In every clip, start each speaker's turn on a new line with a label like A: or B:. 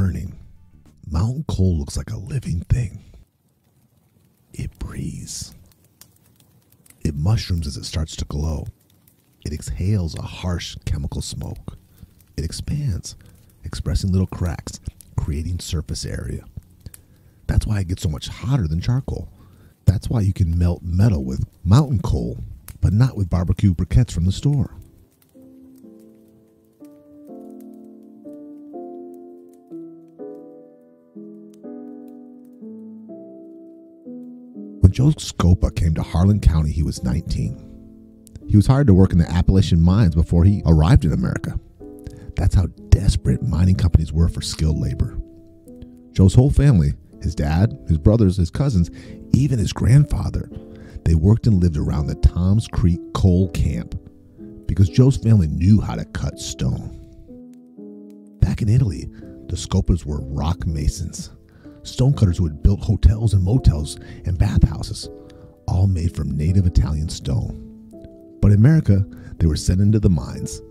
A: churning. Mountain coal looks like a living thing. It breathes. It mushrooms as it starts to glow. It exhales a harsh chemical smoke. It expands, expressing little cracks, creating surface area. That's why it gets so much hotter than charcoal. That's why you can melt metal with mountain coal, but not with barbecue briquettes from the store. When Joe Scopa came to Harlan County, he was 19. He was hired to work in the Appalachian mines before he arrived in America. That's how desperate mining companies were for skilled labor. Joe's whole family, his dad, his brothers, his cousins, even his grandfather, they worked and lived around the Toms Creek coal camp because Joe's family knew how to cut stone. Back in Italy, the Scopas were rock masons, stonecutters who had built hotels and motels and bathhouses, all made from native Italian stone. But in America, they were sent into the mines.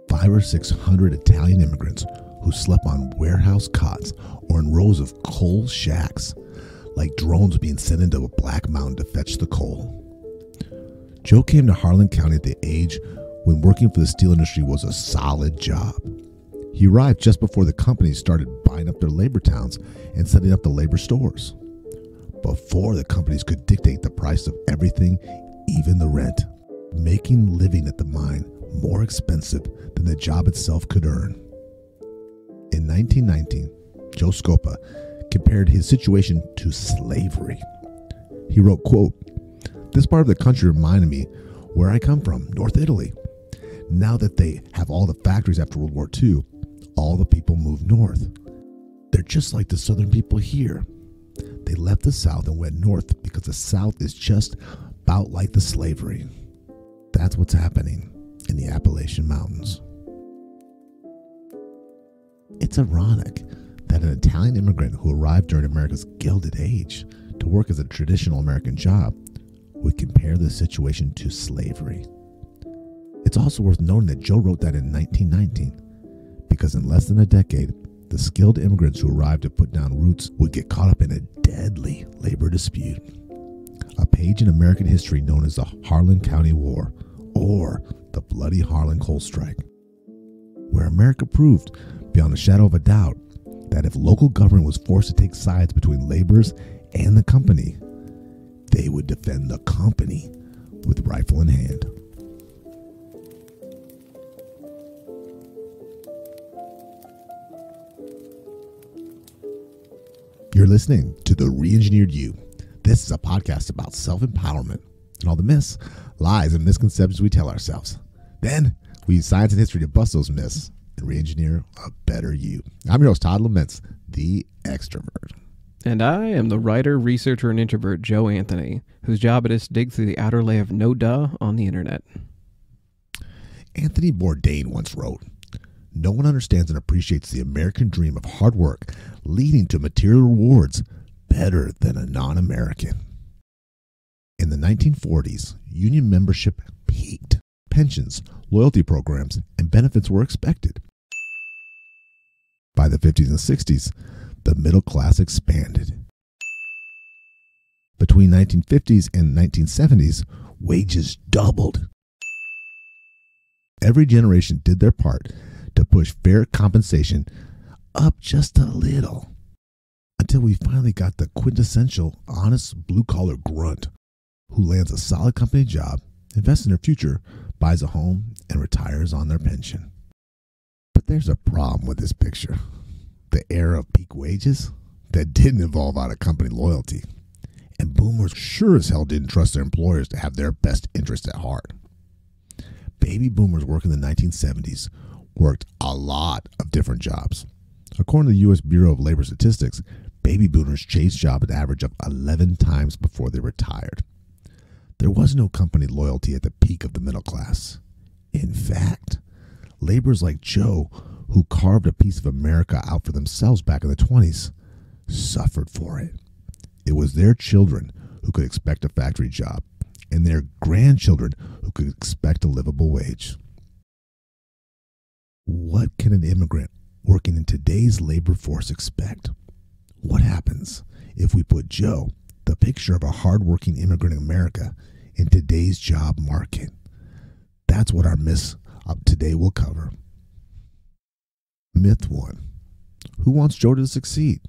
A: 500 or 600 Italian immigrants who slept on warehouse cots or in rows of coal shacks, like drones being sent into a black mountain to fetch the coal. Joe came to Harlan County at the age when working for the steel industry was a solid job. He arrived just before the companies started buying up their labor towns and setting up the labor stores. Before the companies could dictate the price of everything, even the rent, making living at the mine more expensive than the job itself could earn. In 1919, Joe Scopa compared his situation to slavery. He wrote, quote, "This part of the country reminded me where I come from, North Italy. Now that they have all the factories after World War II, all the people moved north. They're just like the southern people here. They left the South and went north because the South is just about like the slavery." That's what's happening in the Appalachian Mountains. It's ironic that an Italian immigrant who arrived during America's Gilded Age to work as a traditional American job would compare the situation to slavery. It's also worth noting that Joe wrote that in 1919, because in less than a decade, the skilled immigrants who arrived to put down roots would get caught up in a deadly labor dispute. A page in American history known as the Harlan County War, or the Bloody Harlan Coal Strike, where America proved beyond a shadow of a doubt that if local government was forced to take sides between laborers and the company, they would defend the company with rifle in hand. You're listening to The Re-Engineered You. This is a podcast about self-empowerment and all the myths, lies, and misconceptions we tell ourselves. Then we use science and history to bust those myths and re-engineer a better you. I'm your host, Todd Laments, the extrovert.
B: And I am the writer, researcher, and introvert, Joe Anthony, whose job it is to dig through the outer layer of no duh on the internet.
A: Anthony Bourdain once wrote, "No one understands and appreciates the American dream of hard work leading to material rewards better than a non-American." In the 1940s, union membership peaked. Pensions, loyalty programs, and benefits were expected. By the 50s and 60s, the middle class expanded. Between 1950s and 1970s, wages doubled. Every generation did their part to push fair compensation up just a little, until we finally got the quintessential honest blue-collar grunt who lands a solid company job, invests in their future, buys a home, and retires on their pension. But there's a problem with this picture. The era of peak wages that didn't evolve out of company loyalty. And boomers sure as hell didn't trust their employers to have their best interest at heart. Baby boomers working in the 1970s worked a lot of different jobs. According to the U.S. Bureau of Labor Statistics, baby boomers changed jobs an average of 11 times before they retired. There was no company loyalty at the peak of the middle class. In fact, laborers like Joe, who carved a piece of America out for themselves back in the 20s, suffered for it. It was their children who could expect a factory job, and their grandchildren who could expect a livable wage. What can an immigrant working in today's labor force expect? What happens if we put Joe, the picture of a hardworking immigrant in America, in today's job market? That's what our myths of today will cover. Myth 1. Who wants Joe to succeed?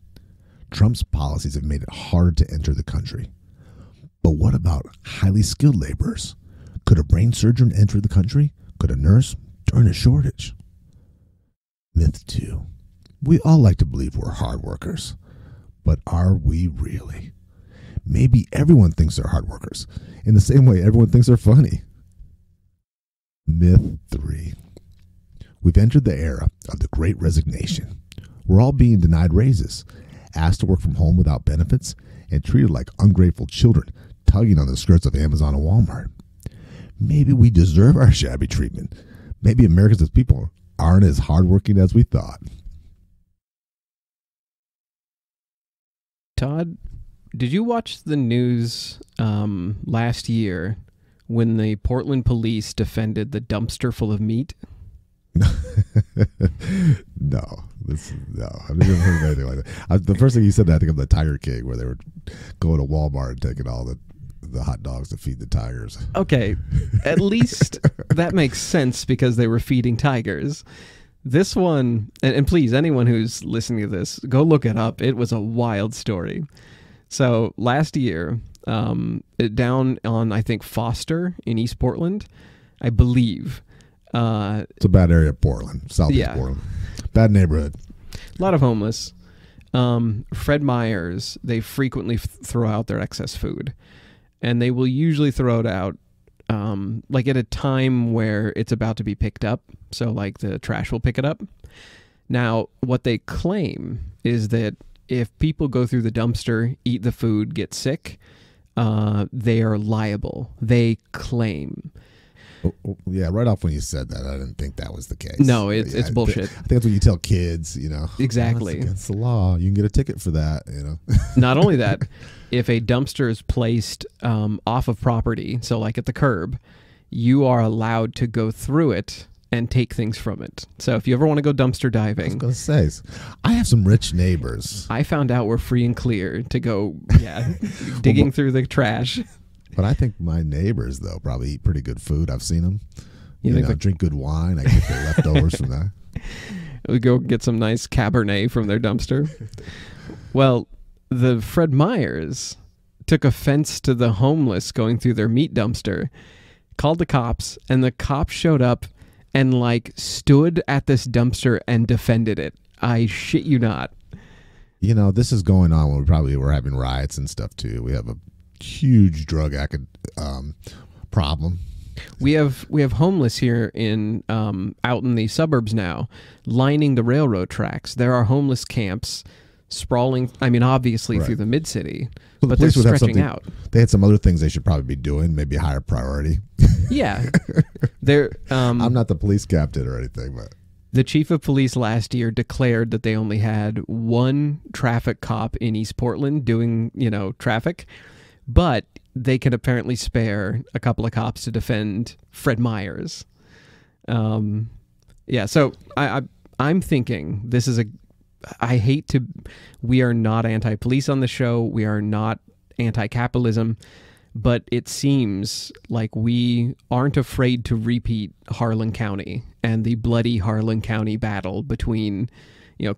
A: Trump's policies have made it harder to enter the country. But what about highly skilled laborers? Could a brain surgeon enter the country? Could a nurse during a shortage? Myth 2. We all like to believe we're hard workers, but are we really? Maybe everyone thinks they're hard workers, in the same way everyone thinks they're funny. Myth 3. We've entered the era of the Great Resignation. We're all being denied raises, asked to work from home without benefits, and treated like ungrateful children tugging on the skirts of Amazon and Walmart. Maybe we deserve our shabby treatment. Maybe Americans as people aren't as hardworking as we thought.
B: Todd, did you watch the news last year when the Portland police defended the dumpster full of meat?
A: No, I've never heard of anything like that. The first thing you said, I think of the Tiger King, where they were going to Walmart and taking all the hot dogs to feed the tigers.
B: Okay, at least that makes sense because they were feeding tigers. This one, and please, anyone who's listening to this, go look it up. It was a wild story. So last year, down on, I think, Foster in East Portland, I believe.
A: It's a bad area of Portland, southeast Portland. Bad neighborhood.
B: A lot of homeless. Fred Meyer's, they frequently throw out their excess food. And they will usually throw it out like at a time where it's about to be picked up. So like the trash will pick it up. Now, what they claim is that if people go through the dumpster, eat the food, get sick, they are liable. They claim.
A: Yeah, right off when you said that, I didn't think that was the case.
B: No, it's bullshit.
A: I think that's what you tell kids,
B: Exactly.
A: That's against the law. You can get a ticket for that,
B: Not only that, if a dumpster is placed off of property, so like at the curb, you are allowed to go through it and take things from it. So if you ever want to go dumpster diving.
A: I was going to say, I have some rich neighbors.
B: I found out we're free and clear to go, digging through the trash.
A: But I think my neighbors, though, probably eat pretty good food. I've seen them. Drink good wine. I get their leftovers from that.
B: We go get some nice Cabernet from their dumpster. Well, the Fred Meyers took offense to the homeless going through their meat dumpster, called the cops, and the cops showed up and stood at this dumpster and defended it. I shit you not.
A: This is going on when we probably were having riots and stuff too. We have a huge drug problem.
B: We have homeless here in out in the suburbs now, lining the railroad tracks. There are homeless camps sprawling. I mean, obviously through the mid city, but they're stretching out.
A: They had some other things they should probably be doing, maybe a higher priority.
B: Yeah, they're.
A: I'm not the police captain or anything, but
B: the chief of police last year declared that they only had one traffic cop in East Portland doing traffic. But they could apparently spare a couple of cops to defend Fred Meyers. So I'm thinking this is we are not anti-police on the show. We are not anti-capitalism. But it seems like we aren't afraid to repeat Harlan County and the bloody Harlan County battle between,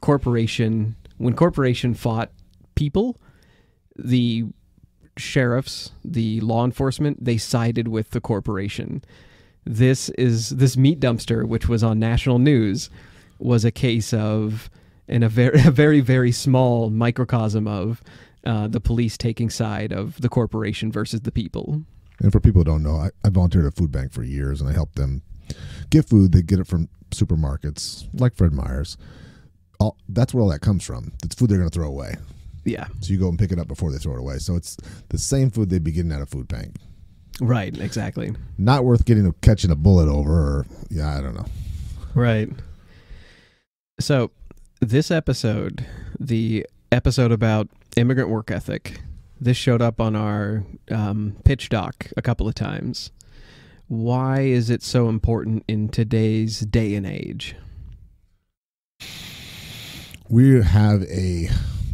B: corporation. When corporation fought people, the sheriffs, the law enforcement, they sided with the corporation. This meat dumpster, which was on national news, was a case of, in a very, very small microcosm of the police taking side of the corporation versus the people.
A: And for people who don't know, I volunteered at a food bank for years, and I helped them get food. They get it from supermarkets like Fred Meyer's. That's where all that comes from. It's food they're going to throw away.
B: Yeah.
A: So you go and pick it up before they throw it away. So it's the same food they'd be getting at a food bank.
B: Right, exactly.
A: Not worth catching a bullet over, or I don't know.
B: Right. So this episode, the episode about immigrant work ethic, this showed up on our pitch doc a couple of times. Why is it so important in today's day and age?
A: We have a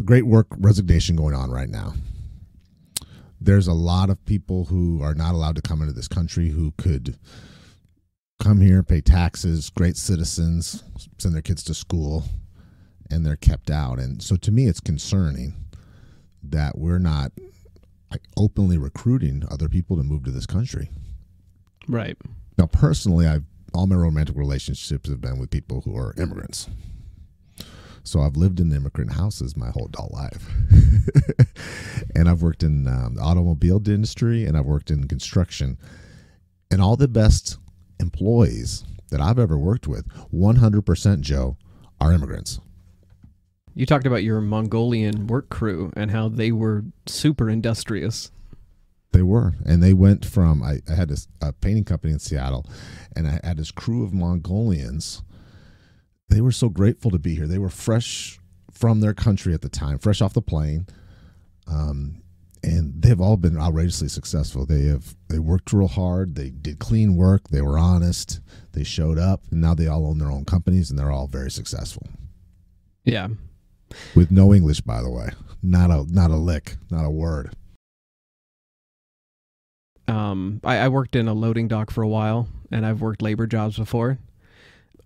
A: great work resignation going on right now. There's a lot of people who are not allowed to come into this country who could come here, pay taxes, great citizens, send their kids to school, and they're kept out. And so to me, it's concerning that we're not openly recruiting other people to move to this country.
B: Right.
A: Now, personally, all my romantic relationships have been with people who are immigrants. So I've lived in immigrant houses my whole adult life. And I've worked in the automobile industry, and I've worked in construction. And all the best employees that I've ever worked with, 100%, Joe, are immigrants.
B: You talked about your Mongolian work crew and how they were super industrious.
A: They were. And they went from, I had a painting company in Seattle, and I had this crew of Mongolians. They were so grateful to be here. They were fresh from their country at the time, fresh off the plane. And they've all been outrageously successful. They worked real hard. They did clean work. They were honest. They showed up, and now they all own their own companies, and they're all very successful.
B: Yeah.
A: With no English, by the way. Not a lick, not a word.
B: I worked in a loading dock for a while, and I've worked labor jobs before.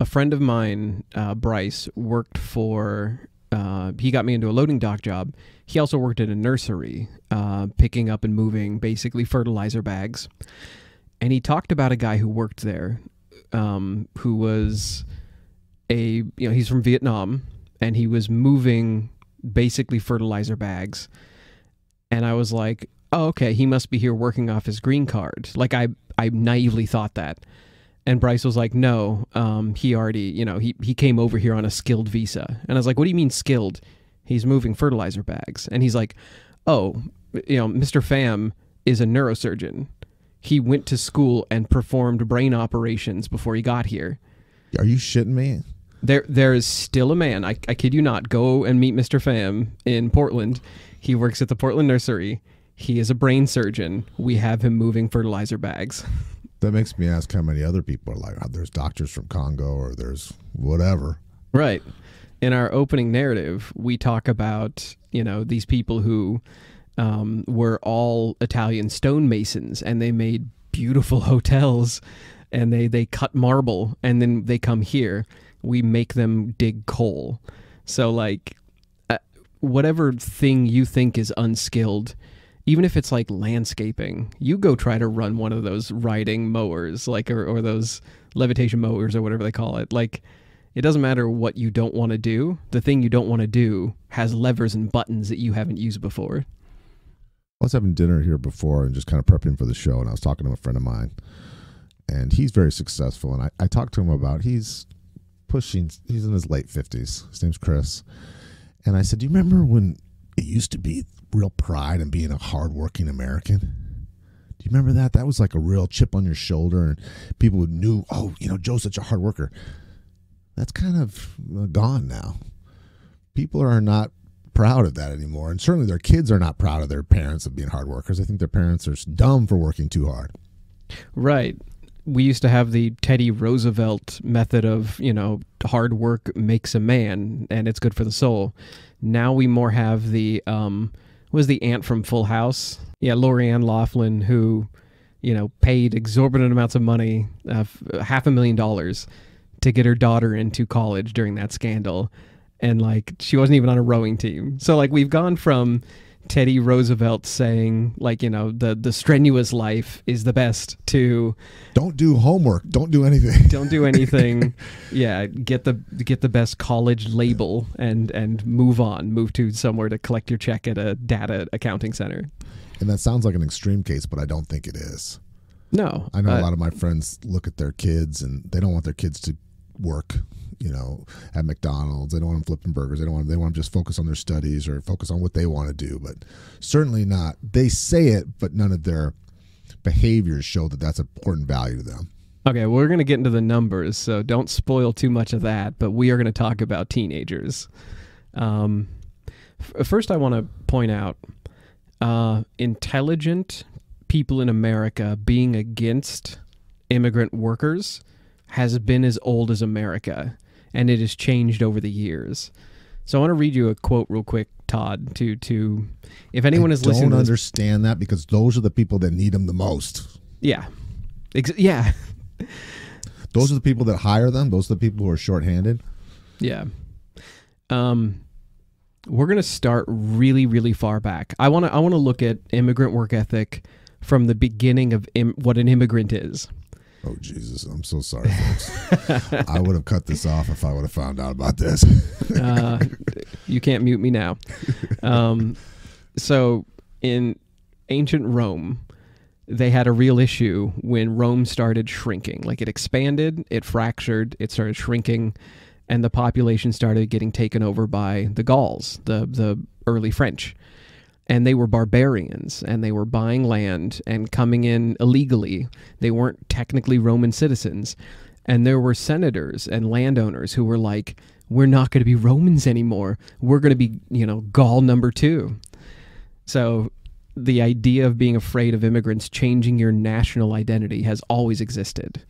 B: A friend of mine, Bryce, worked for, he got me into a loading dock job. He also worked in a nursery, picking up and moving basically fertilizer bags. And he talked about a guy who worked there, who was he's from Vietnam, and he was moving basically fertilizer bags. And I was like, oh, okay, he must be here working off his green card. Like I naively thought that. And Bryce was like, no, he already, he came over here on a skilled visa. And I was like, what do you mean skilled? He's moving fertilizer bags. And he's like, oh, Mr. Pham is a neurosurgeon. He went to school and performed brain operations before he got here.
A: Are you shitting me?
B: There is still a man, I kid you not, go and meet Mr. Pham in Portland. He works at the Portland nursery. He is a brain surgeon. We have him moving fertilizer bags.
A: That makes me ask how many other people are like, there's doctors from Congo or there's whatever.
B: Right. In our opening narrative, we talk about, these people who were all Italian stonemasons, and they made beautiful hotels, and they cut marble, and then they come here. We make them dig coal. So like whatever thing you think is unskilled, even if it's like landscaping, you go try to run one of those riding mowers, like or those levitation mowers or whatever they call it. Like, it doesn't matter what you don't want to do. The thing you don't want to do has levers and buttons that you haven't used before.
A: I was having dinner here before and just kind of prepping for the show, and I was talking to a friend of mine, and he's very successful. And I talked to him about he's in his late 50s. His name's Chris. And I said, do you remember when it used to be real pride in being a hardworking American? Do you remember that? That was like a real chip on your shoulder, and people knew, oh, Joe's such a hard worker. That's kind of gone now. People are not proud of that anymore, and certainly their kids are not proud of their parents of being hard workers. I think their parents are dumb for working too hard. Right.
B: We used to have the Teddy Roosevelt method of, hard work makes a man, and it's good for the soul. Now we more have the, was the aunt from Full House? Yeah, Lorianne Laughlin, who, paid exorbitant amounts of money, $500,000 to get her daughter into college during that scandal. And like, she wasn't even on a rowing team. So like, we've gone from Teddy Roosevelt saying like, the strenuous life is the best to
A: don't do homework, don't do anything.
B: Don't do anything. Yeah, get the best college label and move to somewhere to collect your check at a data accounting center.
A: And that sounds like an extreme case, but I don't think it is.
B: No.
A: I know a lot of my friends look at their kids and they don't want their kids to work, at McDonald's. They don't want them flipping burgers. They want them just focus on their studies or focus on what they want to do, but certainly not. They say it, but none of their behaviors show that that's an important value to them.
B: Okay, well, we're going to get into the numbers, so don't spoil too much of that, but we are going to talk about teenagers. First, I want to point out intelligent people in America being against immigrant workers has been as old as America, and it has changed over the years. So I want to read you a quote real quick, Todd, to if anyone is listening to
A: don't
B: this,
A: understand that because those are the people that need them the most.
B: yeah. Yeah.
A: Those are the people that hire them. Those are the people who are shorthanded.
B: Yeah. We're going to start really, really far back. I want to look at immigrant work ethic from the beginning of what an immigrant is.
A: Oh, Jesus. I'm so sorry, folks. I would have cut this off if I would have found out about this.
B: You can't mute me now. So in ancient Rome, they had a real issue when Rome started shrinking. Like it expanded, it fractured, it started shrinking, and the population started getting taken over by the Gauls, the early French. And they were barbarians, and they were buying land and coming in illegally. They weren't technically Roman citizens. And there were senators and landowners who were like, we're not going to be Romans anymore. We're going to be, Gaul number 2. So the idea of being afraid of immigrants changing your national identity has always existed.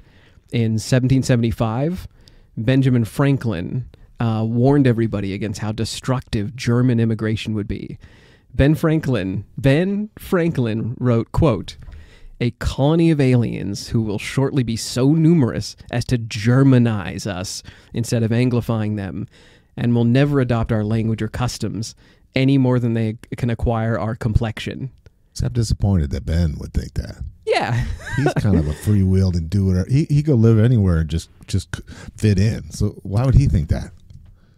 B: In 1775, Benjamin Franklin warned everybody against how destructive German immigration would be. Ben Franklin wrote, quote, "A colony of aliens who will shortly be so numerous as to Germanize us instead of Anglifying them, and will never adopt our language or customs any more than they can acquire our complexion."
A: So I'm disappointed that Ben would think that.
B: Yeah.
A: He's kind of a freewheeled and do whatever. He could live anywhere and just fit in. So why would he think that?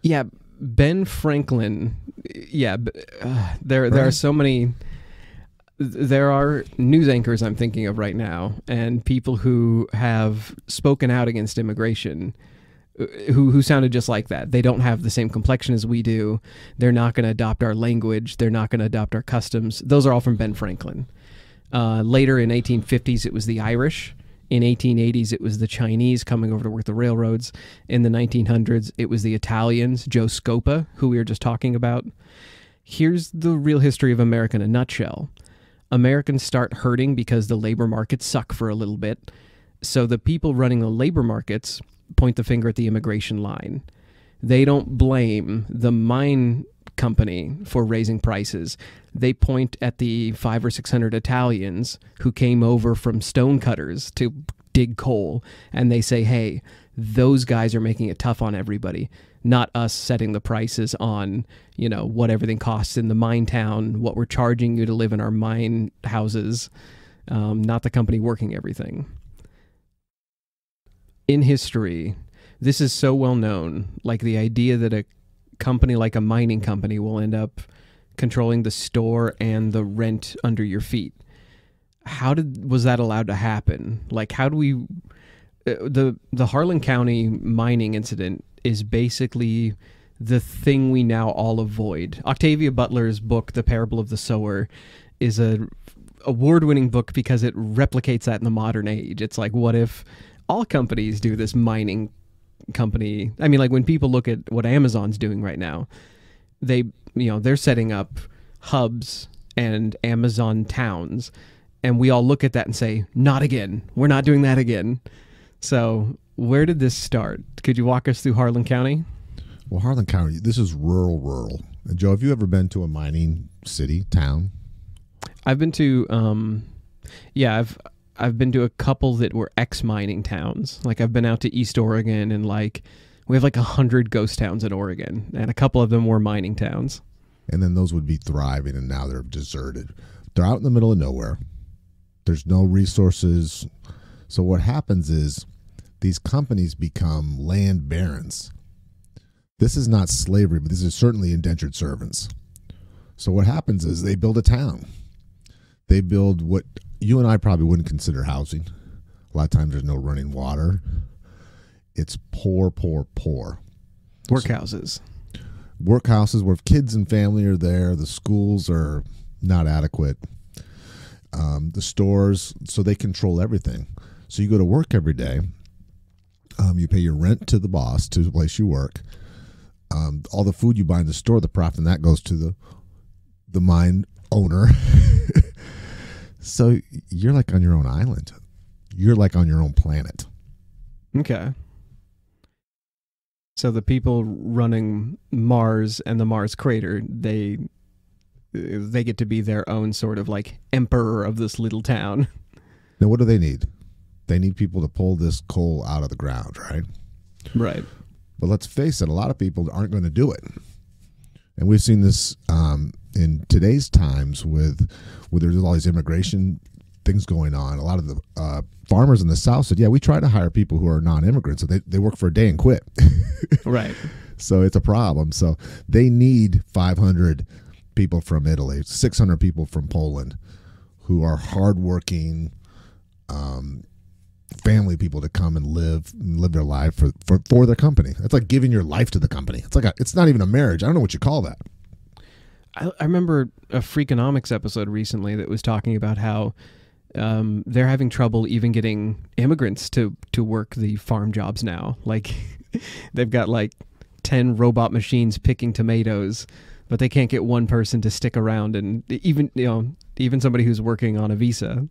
B: Yeah, Ben Franklin. Yeah, there are so many. There are news anchors I'm thinking of right now, and people who have spoken out against immigration, who sounded just like that. They don't have the same complexion as we do. They're not going to adopt our language. They're not going to adopt our customs. Those are all from Ben Franklin. Later in 1850s, it was the Irish. In 1880s, it was the Chinese coming over to work the railroads. In the 1900s, it was the Italians, Joe Scopa, who we were just talking about. Here's the real history of America in a nutshell. Americans start hurting because the labor markets suck for a little bit. So the people running the labor markets point the finger at the immigration line. They don't blame the mine company for raising prices. They point at the 500 or 600 Italians who came over from stonecutters to dig coal, and they say, hey, those guys are making it tough on everybody, not us setting the prices on, what everything costs in the mine town, what we're charging you to live in our mine houses, not the company working everything. In history, this is so well known, like the idea that a company like a mining company will end up controlling the store and the rent under your feet. Was that allowed to happen? Like, how do we... The Harlan County mining incident is basically the thing we now all avoid. Octavia Butler's book, The Parable of the Sower, is a award-winning book because it replicates that in the modern age. It's like, what if all companies do this mining company? I mean, like when people look at what Amazon's doing right now, they're setting up hubs and Amazon towns, and we all look at that and say, not again. We're not doing that again. So where did this start? Could you walk us through Harlan County?
A: Well, Harlan County, this is rural. And Joe, have you ever been to a mining city, town?
B: I've been to, I've been to a couple that were ex-mining towns. Like I've been out to East Oregon, and we have 100 ghost towns in Oregon, and a couple of them were mining towns.
A: And then those would be thriving, and now they're deserted. They're out in the middle of nowhere. There's no resources. So what happens is these companies become land barons. This is not slavery, but this is certainly indentured servants. So what happens is they build a town. They build what you and I probably wouldn't consider housing. A lot of times there's no running water. It's poor.
B: Workhouses.
A: Workhouses where kids and family are there. The schools are not adequate. The stores, so they control everything. So you go to work every day. You pay your rent to the boss, to the place you work. All the food you buy in the store, the profit from that goes to the mine owner. So you're like on your own island. You're like on your own planet.
B: Okay. So the people running Mars and the Mars crater, they get to be their own sort of like emperor of this little town.
A: Now, what do they need? They need people to pull this coal out of the ground, right?
B: Right.
A: But let's face it, a lot of people aren't going to do it. And we've seen this in today's times with there's all these immigration things going on. A lot of the farmers in the South said, yeah, we try to hire people who are non-immigrants. So they work for a day and quit.
B: Right.
A: So it's a problem. So they need 500 people from Italy, 600 people from Poland who are hardworking family people to come and live their life for their company. That's like giving your life to the company. It's not even a marriage. I don't know what you call that.
B: I remember a Freakonomics episode recently that was talking about how they're having trouble even getting immigrants to work the farm jobs now. Like they've got like 10 robot machines picking tomatoes, but they can't get one person to stick around, and even somebody who's working on a visa.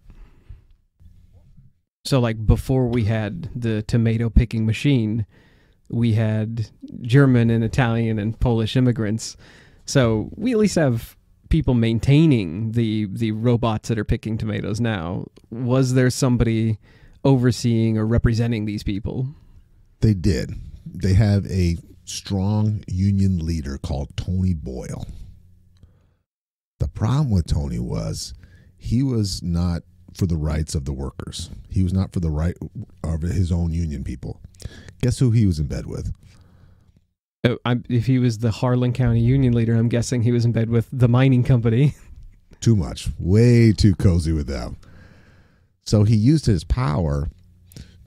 B: So like before we had the tomato picking machine, we had German and Italian and Polish immigrants. So we at least have people maintaining the robots that are picking tomatoes now. Was there somebody overseeing or representing these people?
A: They did. They have a strong union leader called Tony Boyle. The problem with Tony was he was not for the rights of the workers. He was not for the right of his own union people. Guess who he was in bed with?
B: If he was the Harlan County union leader, I'm guessing he was in bed with the mining company.
A: Too much. Way too cozy with them. So he used his power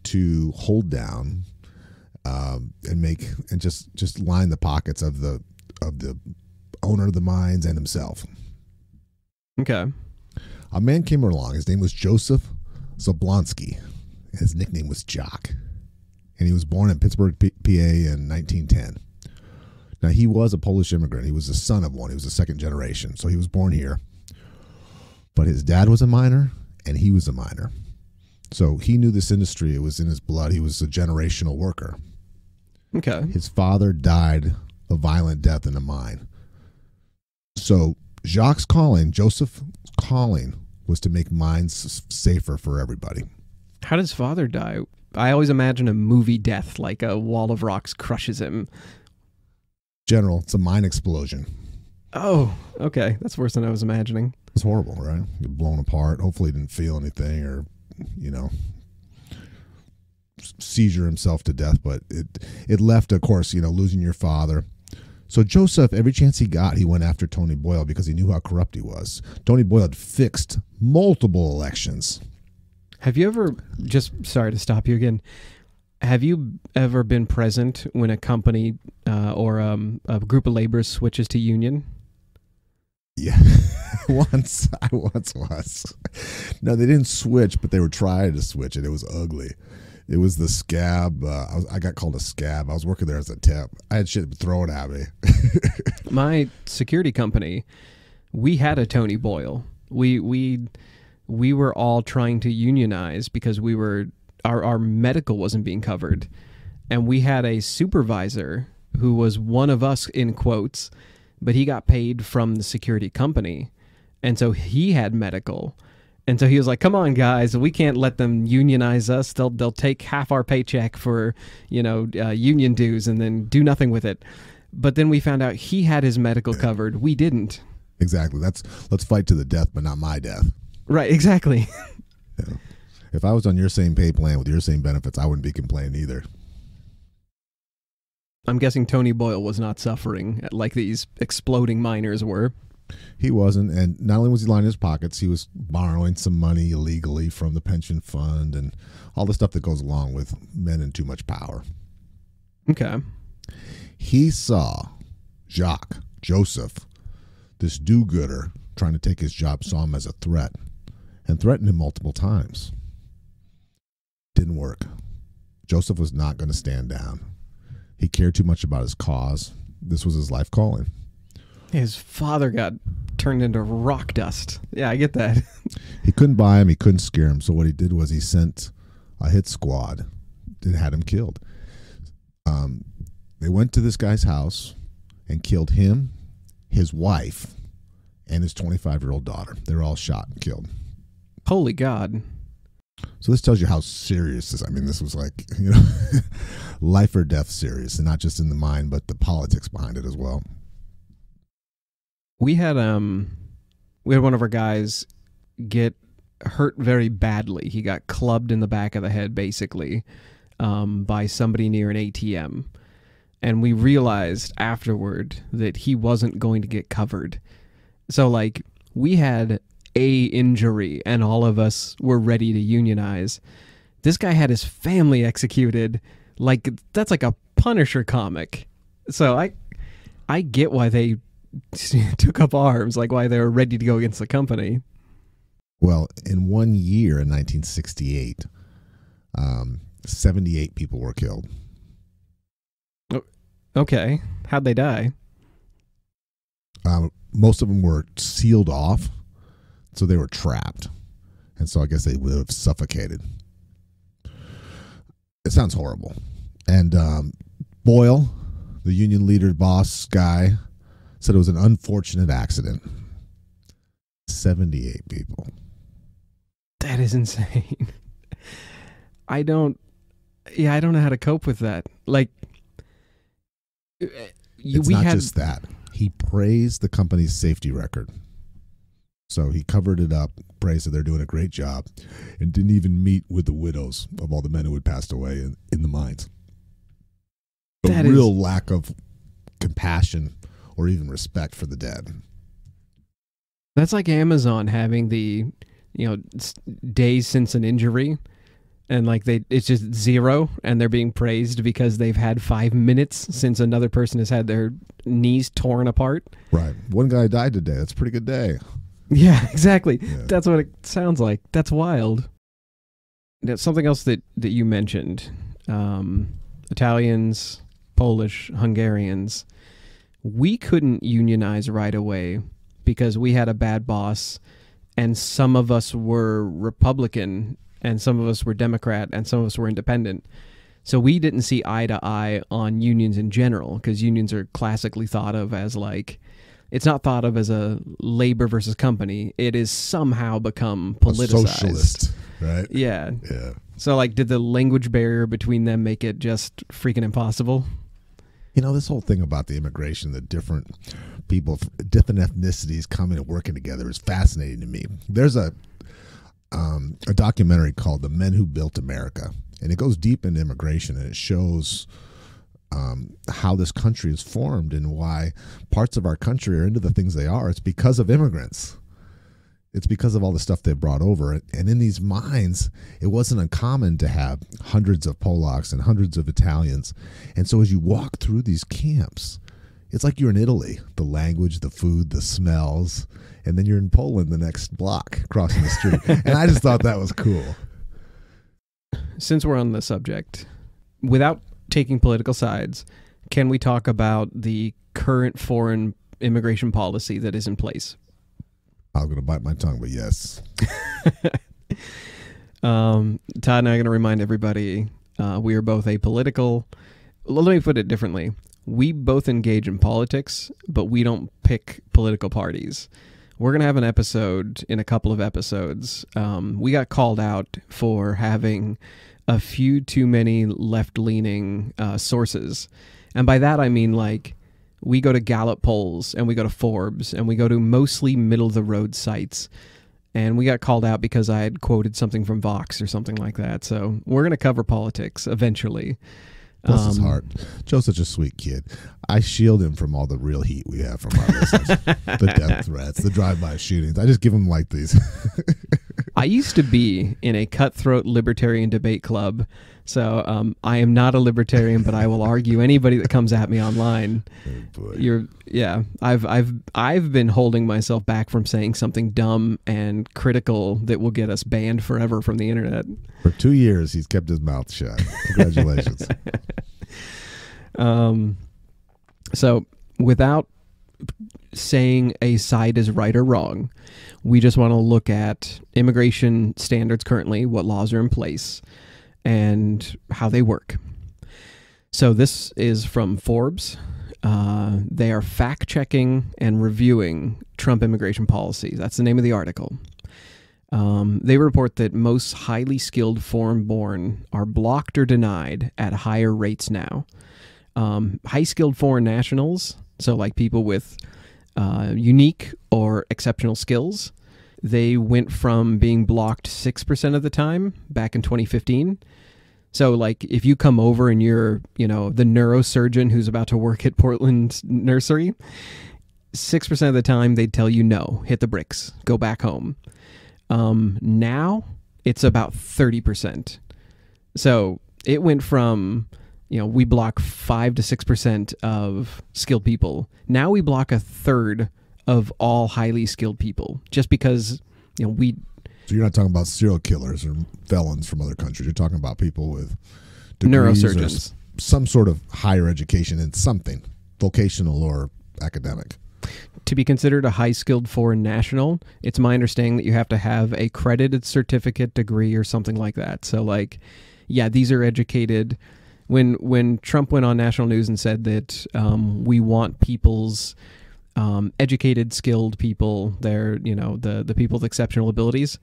A: to hold down and just line the pockets of the owner of the mines and himself.
B: Okay.
A: A man came along. His name was Joseph Zablonsky. And his nickname was Jock. And he was born in Pittsburgh, PA in 1910. Now, he was a Polish immigrant. He was the son of one. He was the second generation. So he was born here. But his dad was a miner, and he was a miner. So he knew this industry. It was in his blood. he was a generational worker.
B: Okay.
A: His father died a violent death in a mine. So Joseph's calling was to make mines safer for everybody.
B: How does father die? I always imagine a movie death, like a wall of rocks crushes him.
A: General, it's a mine explosion.
B: Oh, okay. That's worse than I was imagining.
A: It's horrible, right? Get blown apart. Hopefully he didn't feel anything or, seizure himself to death. But it left, of course, losing your father. So Joseph, every chance he got, he went after Tony Boyle because he knew how corrupt he was. Tony Boyle had fixed multiple elections.
B: Have you ever, sorry to stop you again, have you ever been present when a company or a group of laborers switches to union?
A: Yeah, I once was. No, they didn't switch, but they were trying to switch, and it was ugly. It was the scab. I got called a scab. I was working there as a temp. I had shit thrown at me.
B: My security company, we had a Tony Boyle. We were all trying to unionize because our medical wasn't being covered, and we had a supervisor who was one of us in quotes, but he got paid from the security company, and so he had medical. And so he was like, come on, guys, we can't let them unionize us. They'll take half our paycheck for, union dues and then do nothing with it. But then we found out he had his medical covered. We didn't.
A: Exactly. Let's fight to the death, but not my death.
B: Right, exactly.
A: Yeah. If I was on your same pay plan with your same benefits, I wouldn't be complaining either.
B: I'm guessing Tony Boyle was not suffering like these exploding miners were.
A: He wasn't, and not only was he lining his pockets, he was borrowing some money illegally from the pension fund and all the stuff that goes along with men in too much power.
B: Okay.
A: He saw Joseph, this do-gooder, trying to take his job, saw him as a threat and threatened him multiple times. Didn't work. Joseph was not going to stand down. He cared too much about his cause. This was his life calling.
B: His father got turned into rock dust. Yeah, I get that.
A: He couldn't buy him. He couldn't scare him. So what he did was he sent a hit squad that had him killed. They went to this guy's house and killed him, his wife, and his 25-year-old daughter. They were all shot and killed.
B: Holy God.
A: So this tells you how serious this. I mean, this was like, you know, life or death serious, and not just in the mind, but the politics behind it as well.
B: We had one of our guys get hurt very badly. He got clubbed in the back of the head, basically, by somebody near an ATM. And we realized afterward that he wasn't going to get covered. So, like, we had a injury and all of us were ready to unionize. This guy had his family executed. Like, that's like a Punisher comic. So I get why they took up arms, like why they were ready to go against the company.
A: Well, in 1 year in 1968, 78 people were killed.
B: Okay. How'd they die?
A: Most of them were sealed off, so they were trapped. And so I guess they would have suffocated. It sounds horrible. And Boyle, the union leader, boss guy, said it was an unfortunate accident. 78 people.
B: That is insane. I don't know how to cope with that. Like,
A: it's not just that. He praised the company's safety record. So he covered it up, praised that they're doing a great job, and didn't even meet with the widows of all the men who had passed away in the mines. A real lack of compassion or even respect for the dead.
B: That's like Amazon having the, days since an injury, and like it's just 0, and they're being praised because they've had 5 minutes since another person has had their knees torn apart.
A: Right. One guy died today. That's a pretty good day.
B: Yeah, exactly.
A: Yeah.
B: That's what it sounds like. That's wild. Now, something else that you mentioned, Italians, Polish, Hungarians, we couldn't unionize right away because we had a bad boss, and some of us were Republican, and some of us were Democrat, and some of us were independent. So we didn't see eye to eye on unions in general, because unions are classically thought of as like, it's not thought of as a labor versus company. It is somehow become politicized.
A: A socialist, right?
B: Yeah.
A: Yeah.
B: So like, did the language barrier between them make it just freaking impossible?
A: This whole thing about the immigration, the different people, different ethnicities coming and working together is fascinating to me. There's a documentary called The Men Who Built America, and it goes deep into immigration, and it shows how this country is formed and why parts of our country are into the things they are. It's because of immigrants. It's because of all the stuff they brought over. And in these mines, it wasn't uncommon to have hundreds of Polacks and hundreds of Italians. And so as you walk through these camps, it's like you're in Italy. The language, the food, the smells. And then you're in Poland the next block, crossing the street. And I just thought that was cool.
B: Since we're on the subject, without taking political sides, can we talk about the current foreign immigration policy that is in place?
A: I was going to bite my tongue, but yes.
B: Todd and I are going to remind everybody we are both apolitical. Let me put it differently. We both engage in politics, but we don't pick political parties. We're going to have an episode in a couple of episodes. We got called out for having a few too many left-leaning sources. And by that, I mean, like, we go to Gallup polls, and we go to Forbes, and we go to mostly middle-of-the-road sites. And we got called out because I had quoted something from Vox or something like that. So we're going to cover politics eventually.
A: Bless his heart. Joe's such a sweet kid. I shield him from all the real heat we have from our listeners. The death threats, the drive-by shootings. I just give him like these.
B: I used to be in a cutthroat libertarian debate club. So I am not a libertarian, but I will argue anybody that comes at me online.
A: Oh boy.
B: I've been holding myself back from saying something dumb and critical that will get us banned forever from the internet.
A: For 2 years, he's kept his mouth shut. Congratulations.
B: So without saying a side is right or wrong, we just want to look at immigration standards currently, what laws are in place, and how they work. So this is from Forbes. They are fact-checking and reviewing Trump immigration policies. That's the name of the article. They report that most highly skilled foreign-born are blocked or denied at higher rates now. High-skilled foreign nationals, so like people with unique or exceptional skills, they went from being blocked 6% of the time back in 2015. So like if you come over and you're, the neurosurgeon who's about to work at Portland Nursery, 6% of the time they'd tell you no, hit the bricks, go back home. Now it's about 30%. So it went from, we block 5 to 6% of skilled people. Now we block a third of all highly skilled people just because,
A: So you're not talking about serial killers or felons from other countries. You're talking about people with degrees
B: neurosurgeons,
A: or some sort of higher education in something, vocational or academic.
B: To be considered a high-skilled foreign national, it's my understanding that you have to have a credited certificate, degree, or something like that. So, these are educated. When Trump went on national news and said that we want people's educated, skilled people, they're, the people with exceptional abilities,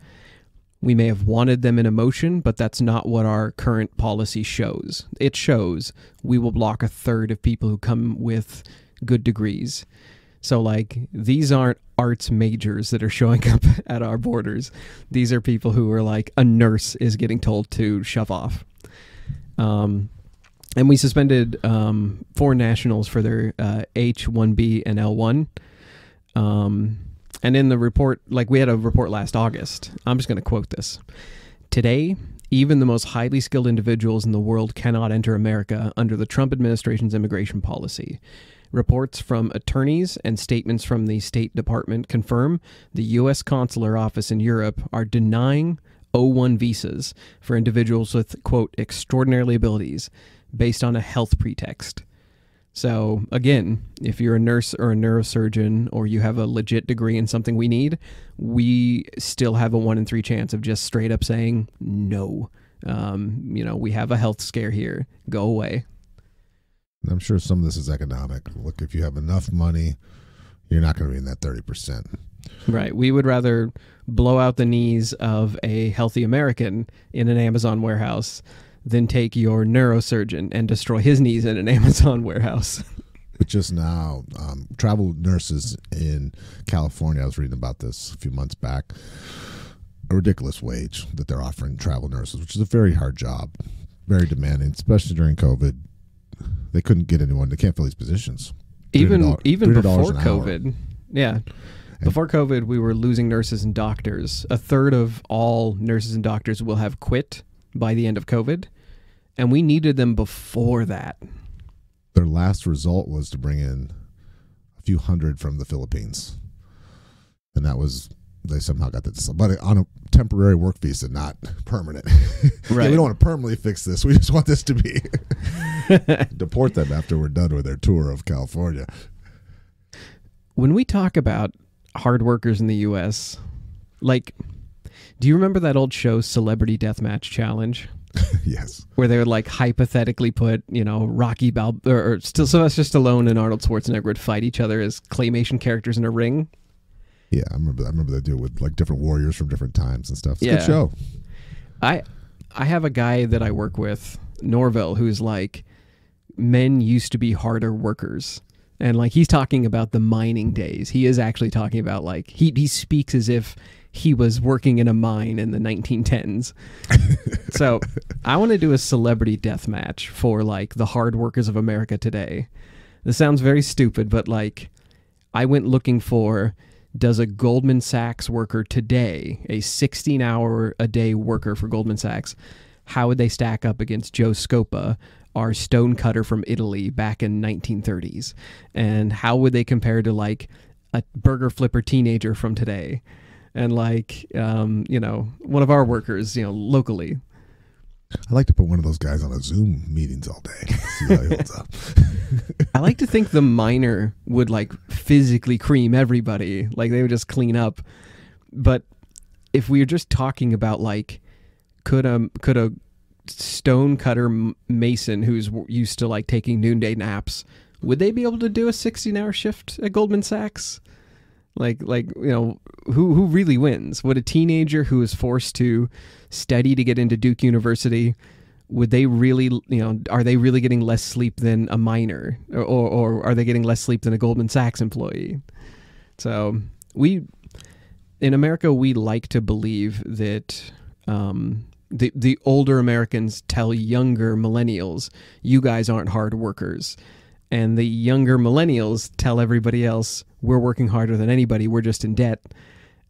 B: we may have wanted them in emotion, but that's not what our current policy shows. It shows we will block a third of people who come with good degrees. So, these aren't arts majors that are showing up at our borders. These are people who are a nurse is getting told to shove off. And we suspended foreign nationals for their H-1B and L-1. And in the report, we had a report last August. I'm just going to quote this. Today, even the most highly skilled individuals in the world cannot enter America under the Trump administration's immigration policy. Reports from attorneys and statements from the State Department confirm the U.S. Consular Office in Europe are denying O-1 visas for individuals with, quote, extraordinary abilities based on a health pretext. So, again, if you're a nurse or a neurosurgeon or you have a legit degree in something we need, we still have a 1 in 3 chance of just straight up saying, no, we have a health scare here. Go away.
A: I'm sure some of this is economic. Look, if you have enough money, you're not going to be in that 30%.
B: Right. We would rather blow out the knees of a healthy American in an Amazon warehouse than take your neurosurgeon and destroy his knees in an Amazon warehouse.
A: But just now, travel nurses in California, I was reading about this a few months back, a ridiculous wage that they're offering travel nurses, which is a very hard job, very demanding, especially during COVID. They couldn't get anyone. They can't fill these positions.
B: Even before
A: $300
B: COVID. Yeah. Before COVID, we were losing nurses and doctors. A third of all nurses and doctors will have quit by the end of COVID. And we needed them before that.
A: Their last result was to bring in a few hundred from the Philippines. And that was, they somehow got this, but on a temporary work visa, not permanent.
B: Right.
A: Yeah, we don't want to permanently fix this. We just want this to be deport them after we're done with their tour of California.
B: When we talk about hard workers in the U.S., do you remember that old show, Celebrity Deathmatch Challenge?
A: Yes.
B: Where they would hypothetically put, Rocky Balboa or still Sylvester Stallone and Arnold Schwarzenegger would fight each other as claymation characters in a ring.
A: Yeah, I remember they do it with different warriors from different times and stuff. It's
B: yeah.
A: a good show.
B: I have a guy that I work with, Norville, who's men used to be harder workers. And he's talking about the mining days. He is actually talking about he speaks as if he was working in a mine in the 1910s. So I want to do a celebrity death match for the hard workers of America today. This sounds very stupid, but I went looking for, does a Goldman Sachs worker today, a 16-hour-a-day worker for Goldman Sachs, how would they stack up against Joe Scopa, our stonecutter from Italy back in 1930s? And how would they compare to a burger flipper teenager from today? And one of our workers, locally.
A: I like to put one of those guys on a Zoom meetings all day. See how he holds up.
B: I like to think the miner would physically cream everybody. They would just clean up. But if we were just talking about could a stonecutter mason who's used to like taking noonday naps, would they be able to do a 16-hour shift at Goldman Sachs? Like who really wins? Would a teenager who is forced to study to get into Duke University, would they really, are they really getting less sleep than a miner, or are they getting less sleep than a Goldman Sachs employee? So in America, we like to believe that the older Americans tell younger millennials, you guys aren't hard workers. And the younger millennials tell everybody else, we're working harder than anybody, we're just in debt.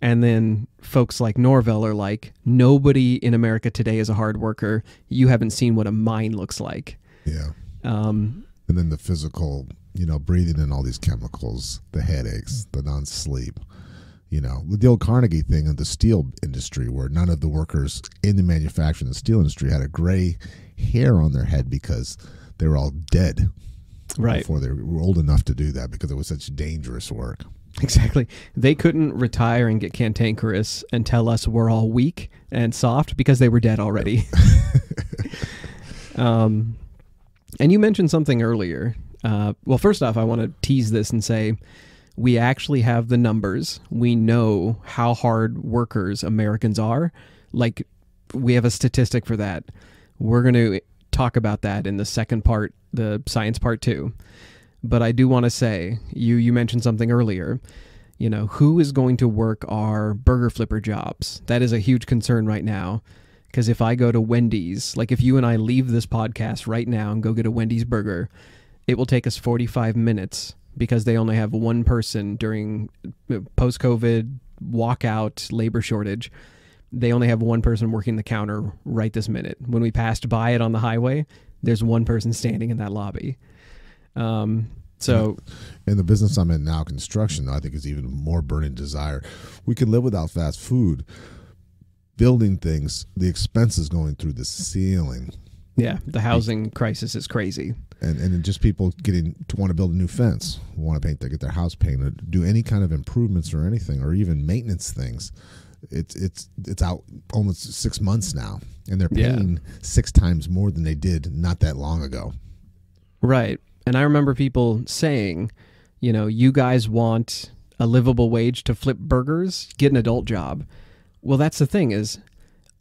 B: And then folks like Norvell are like, nobody in America today is a hard worker. You haven't seen what a mine looks like.
A: Yeah. And then the physical, breathing in all these chemicals, the headaches, the non-sleep. The old Carnegie thing in the steel industry, where none of the workers in the manufacturing of the steel industry had a gray hair on their head because they were all dead.
B: Right.
A: Before they were old enough to do that, because it was such dangerous work.
B: Exactly. They couldn't retire and get cantankerous and tell us we're all weak and soft because they were dead already. And you mentioned something earlier. Well, first off, I want to tease this and say we actually have the numbers. We know how hard workers Americans are. Like, we have a statistic for that. We're going to talk about that in the second part, the science part 2. But I do want to say, you mentioned something earlier, who is going to work our burger flipper jobs? That is a huge concern right now. Because if I go to Wendy's, like if you and I leave this podcast right now and go get a Wendy's burger, it will take us 45 minutes because they only have one person during post-COVID walkout labor shortage. They only have one person working the counter right this minute. When we passed by it on the highway, there's one person standing in that lobby. So,
A: in the business I'm in now, construction, I think is even more burning desire. We can live without fast food. Building things, the expenses going through the ceiling.
B: Yeah, the housing crisis is crazy.
A: And just people getting to want to build a new fence, want to paint, get their house painted, do any kind of improvements or anything, or even maintenance things. It's out almost 6 months now, and they're paying 6 times more than they did not that long ago.
B: Right. And I remember people saying, you guys want a livable wage to flip burgers, get an adult job. Well, that's the thing is,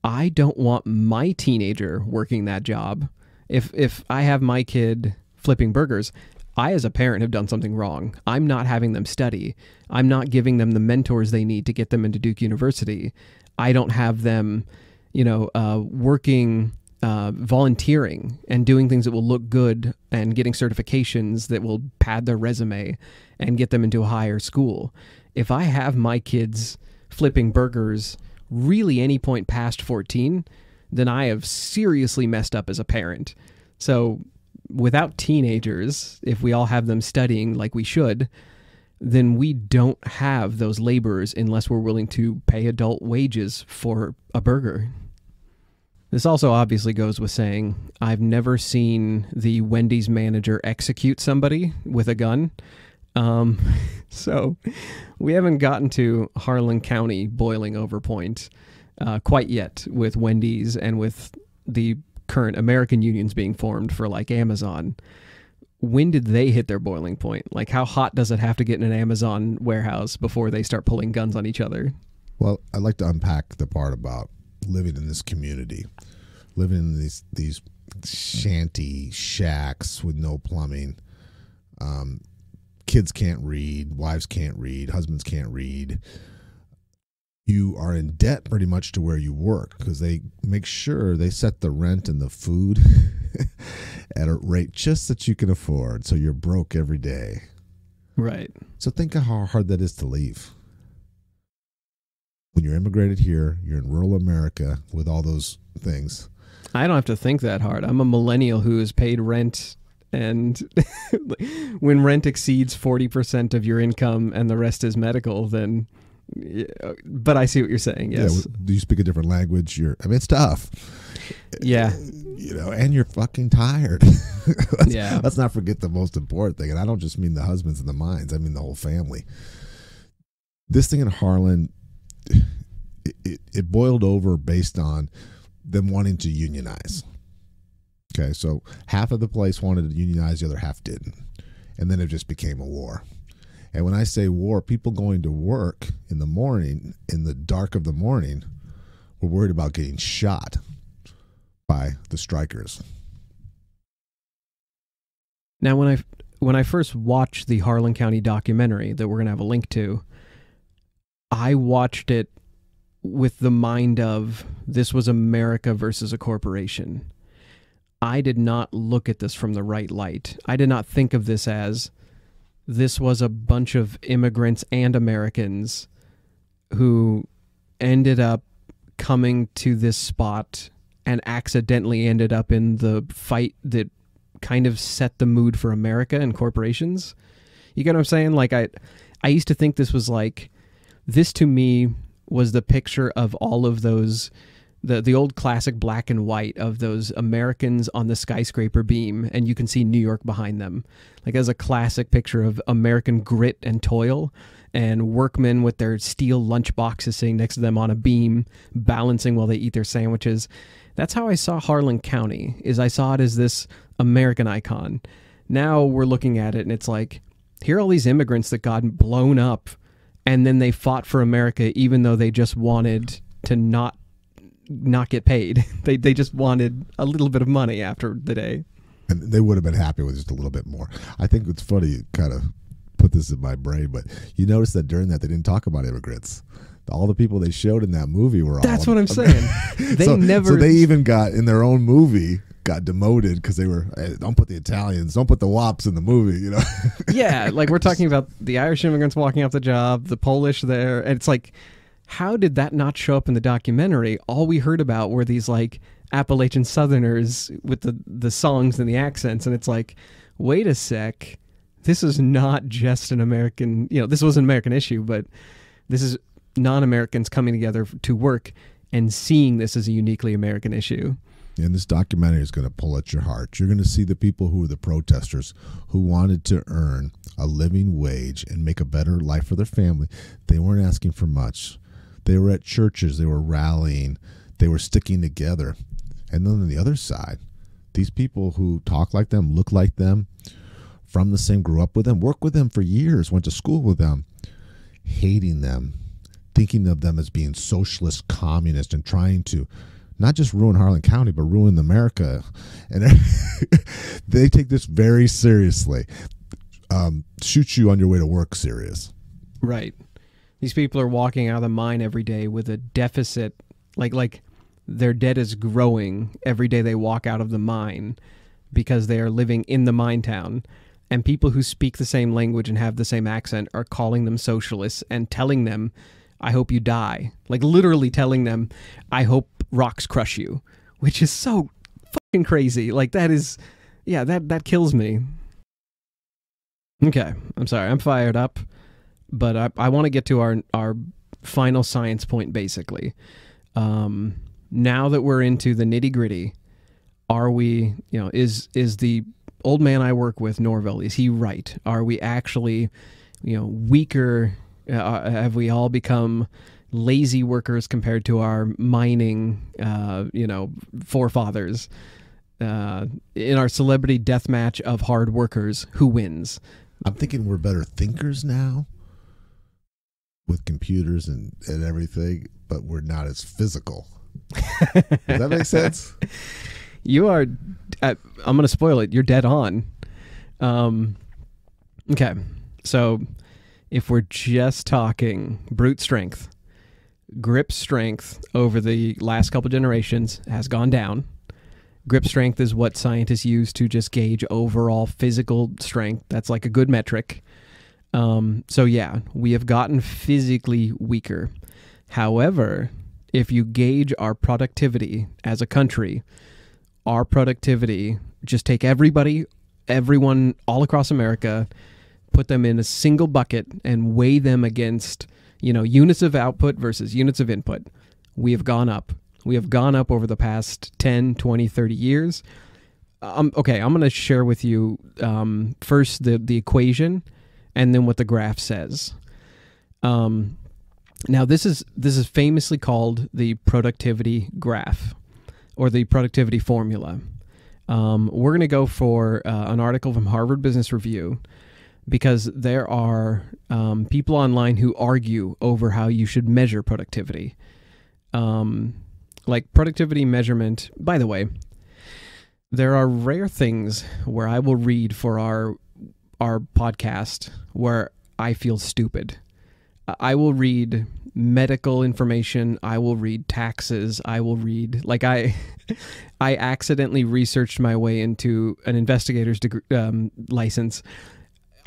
B: I don't want my teenager working that job. If I have my kid flipping burgers, I as a parent have done something wrong. I'm not having them study. I'm not giving them the mentors they need to get them into Duke University. I don't have them, working, volunteering and doing things that will look good and getting certifications that will pad their resume and get them into a higher school. If I have my kids flipping burgers really any point past 14, then I have seriously messed up as a parent. So without teenagers, if we all have them studying like we should, then we don't have those laborers unless we're willing to pay adult wages for a burger. This also obviously goes with saying, I've never seen the Wendy's manager execute somebody with a gun. So we haven't gotten to Harlan County boiling over point quite yet with Wendy's and with the current American unions being formed for like Amazon. When did they hit their boiling point? Like, how hot does it have to get in an Amazon warehouse before they start pulling guns on each other?
A: Well, I'd like to unpack the part about living in this community, living in these shanty shacks with no plumbing. Kids can't read, wives can't read, husbands can't read. You are in debt pretty much to where you work because they make sure they set the rent and the food at a rate just that you can afford. So you're broke every day.
B: Right.
A: So think of how hard that is to leave. When you're immigrated here, you're in rural America with all those things.
B: I don't have to think that hard. I'm a millennial who has paid rent, and when rent exceeds 40% of your income and the rest is medical, then... But I see what you're saying, yes.
A: Yeah, do you speak a different language? It's tough.
B: Yeah.
A: And you're fucking tired.
B: Yeah.
A: Let's not forget the most important thing. And I don't just mean the husbands and the minds. I mean the whole family. This thing in Harlan, it boiled over based on them wanting to unionize. Okay, so half of the place wanted to unionize, the other half didn't. And then it just became a war. And when I say war, people going to work in the morning, in the dark of the morning, were worried about getting shot by the strikers.
B: Now, when I first watched the Harlan County documentary that we're going to have a link to, I watched it with the mind of this was America versus a corporation. I did not look at this from the right light. I did not think of this as this was a bunch of immigrants and Americans who ended up coming to this spot and accidentally ended up in the fight that kind of set the mood for America and corporations. You get what I'm saying? Like I used to think this was like, this to me was the picture of all of those, the old classic black and white of those Americans on the skyscraper beam, and you can see New York behind them. Like as a classic picture of American grit and toil, and workmen with their steel lunch boxes sitting next to them on a beam, balancing while they eat their sandwiches. That's how I saw Harlan County, is I saw it as this American icon. Now we're looking at it and it's like, here are all these immigrants that got blown up, and then they fought for America even though they just wanted to not get paid. They just wanted a little bit of money after the day.
A: And they would have been happy with just a little bit more. I think it's funny, you kind of put this in my brain, but you notice that during that they didn't talk about immigrants. All the people they showed in that movie were all...
B: That's what I'm saying.
A: So they even got, in their own movie, got demoted because they were, hey, don't put the Italians, don't put the WAPs in the movie, you know?
B: Yeah, like we're talking about the Irish immigrants walking off the job, the Polish there, and it's like, how did that not show up in the documentary? All we heard about were these like Appalachian Southerners with the songs and the accents, and it's like, wait a sec, this is not just an American, this was an American issue, but this is non-Americans coming together to work and seeing this as a uniquely American issue.
A: And this documentary is going to pull at your heart. You're going to see the people who were the protesters who wanted to earn a living wage and make a better life for their family. They weren't asking for much. They were at churches. They were rallying. They were sticking together. And then on the other side, these people who talk like them, look like them, from the same, grew up with them, worked with them for years, went to school with them, hating them, thinking of them as being socialist, communist, and trying to not just ruin Harlan County, but ruin America. And they take this very seriously. Shoot you on your way to work serious.
B: Right. These people are walking out of the mine every day with a deficit, like their debt is growing every day they walk out of the mine because they are living in the mine town. And people who speak the same language and have the same accent are calling them socialists and telling them, I hope you die. Like literally telling them, I hope rocks crush you, which is so fucking crazy. Like that is, yeah, that kills me. Okay, I'm sorry, I'm fired up, but I want to get to our final science point basically. Now that we're into the nitty gritty, are we, is the old man I work with, Norville, is he right? Are we actually, weaker? Have we all become lazy workers compared to our mining, forefathers? In our celebrity death match of hard workers, who wins?
A: I'm thinking we're better thinkers now with computers and everything, but we're not as physical. Does that make sense?
B: You are, I'm going to spoil it. You're dead on. Okay. So if we're just talking brute strength, grip strength over the last couple generations has gone down. Grip strength is what scientists use to just gauge overall physical strength. That's like a good metric. So yeah, we have gotten physically weaker. However, if you gauge our productivity as a country, our productivity, just take everyone all across America, put them in a single bucket and weigh them against, units of output versus units of input. We have gone up. We have gone up over the past 10, 20, 30 years. Okay, I'm going to share with you first the equation and then what the graph says. Now, this is famously called the productivity graph or the productivity formula. We're going to go for an article from Harvard Business Review, because there are people online who argue over how you should measure productivity. Like productivity measurement, by the way, there are rare things where I will read for our podcast where I feel stupid. I will read medical information. I will read taxes. I will read, like I accidentally researched my way into an investigator's license.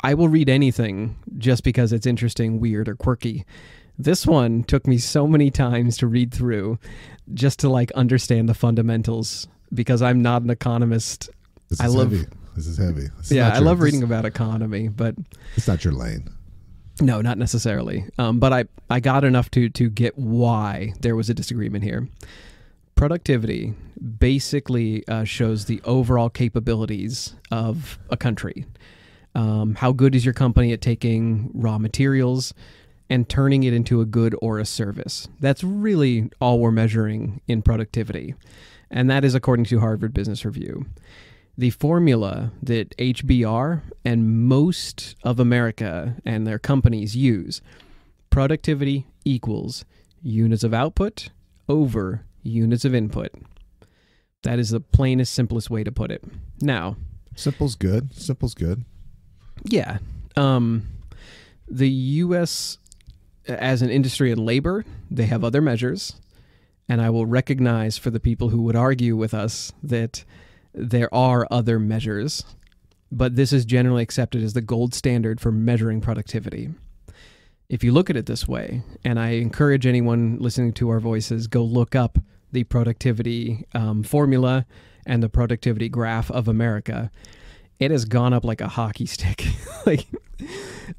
B: I will read anything just because it's interesting, weird, or quirky. This one took me so many times to read through just to like understand the fundamentals, because I'm not an economist.
A: This is heavy.
B: I love reading about economy, but
A: it's not your lane.
B: No, not necessarily. But I got enough to get why there was a disagreement here. Productivity basically shows the overall capabilities of a country. How good is your company at taking raw materials and turning it into a good or a service? That's really all we're measuring in productivity. And that is according to Harvard Business Review. The formula that HBR and most of America and their companies use: productivity equals units of output over units of input. That is the plainest, simplest way to put it. Now,
A: simple's good.
B: Yeah. The U.S. as an industry and labor, they have other measures. And I will recognize for the people who would argue with us that there are other measures, but this is generally accepted as the gold standard for measuring productivity. If you look at it this way, and I encourage anyone listening to our voices, go look up the productivity formula and the productivity graph of America. It has gone up like a hockey stick. Like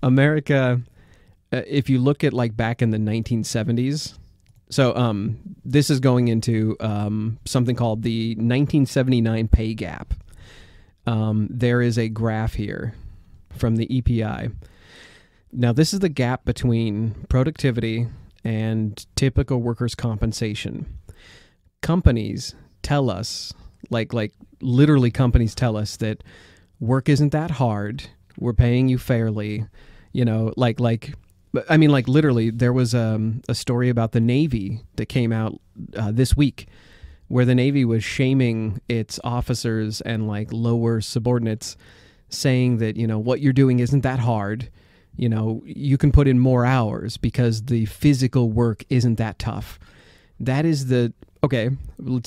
B: America, if you look at like back in the 1970s, so this is going into something called the 1979 pay gap. There is a graph here from the EPI. Now, this is the gap between productivity and typical workers' compensation. Companies tell us, like literally companies tell us that work isn't that hard. We're paying you fairly. You know, I mean, like literally, there was a story about the Navy that came out this week, where the Navy was shaming its officers and like lower subordinates, saying that, you know, what you're doing isn't that hard. You know, you can put in more hours because the physical work isn't that tough. That is okay,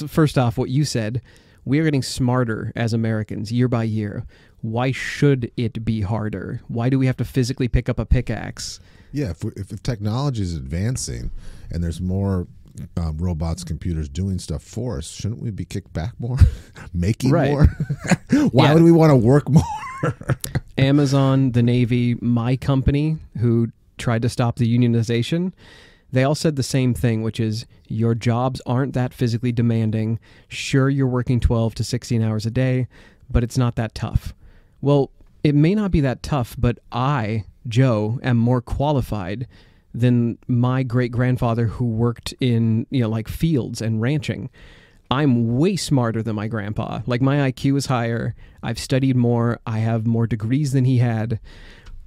B: first off, what you said, we are getting smarter as Americans year by year. Why should it be harder? Why do we have to physically pick up a pickaxe?
A: Yeah, if technology is advancing and there's more robots, computers doing stuff for us, shouldn't we be kicked back more? Making more? Why would we want to work more?
B: Amazon, the Navy, my company, who tried to stop the unionization, they all said the same thing, which is your jobs aren't that physically demanding. Sure, you're working 12 to 16 hours a day, but it's not that tough. Well, it may not be that tough, but I, Joe, am more qualified than my great-grandfather who worked in, you know, like fields and ranching. I'm way smarter than my grandpa. Like, my IQ is higher. I've studied more. I have more degrees than he had.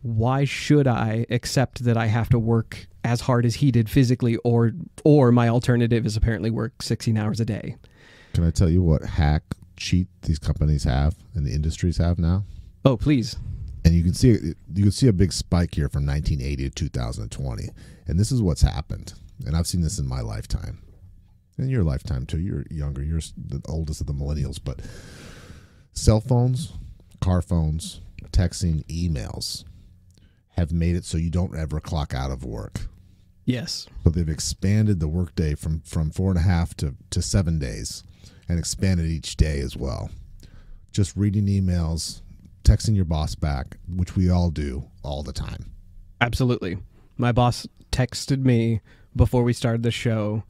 B: Why should I accept that I have to work as hard as he did physically, or my alternative is apparently work 16 hours a day?
A: Can I tell you what cheat these companies have and the industries have now?
B: Oh, please.
A: And you can see a big spike here from 1980 to 2020. And this is what's happened. And I've seen this in my lifetime. In your lifetime too. You're younger. You're the oldest of the millennials. But cell phones, car phones, texting, emails have made it so you don't ever clock out of work.
B: Yes.
A: So they've expanded the workday from 4.5 to 7 days, and expanded each day as well. Just reading emails, texting your boss back, which we all do all the time.
B: Absolutely. My boss texted me before we started the show,